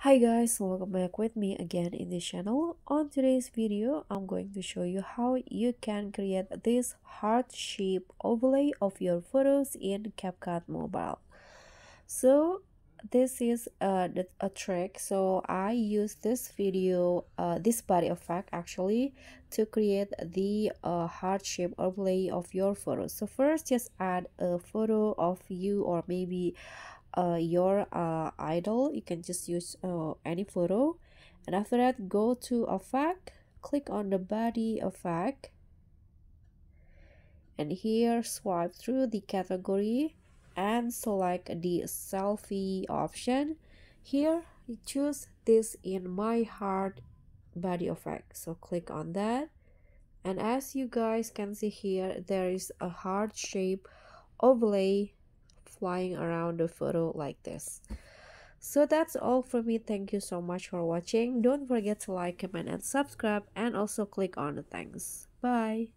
Hi guys, welcome back with me again in this channel. On today's video, I'm going to show you how you can create this heart shape overlay of your photos in CapCut Mobile. So this is a trick. So I use this body effect actually to create the heart shape overlay of your photos. So first, just add a photo of you or maybe your idol. You can just use any photo, and after that go to effect, click on the body effect, and here swipe through the category and select the selfie option. Here you choose this in my heart body effect, so click on that, and as you guys can see here, there is a heart shape overlay flying around the photo like this. So that's all from me. Thank you so much for watching. Don't forget to like, comment, and subscribe, and also click on the thanks. Bye.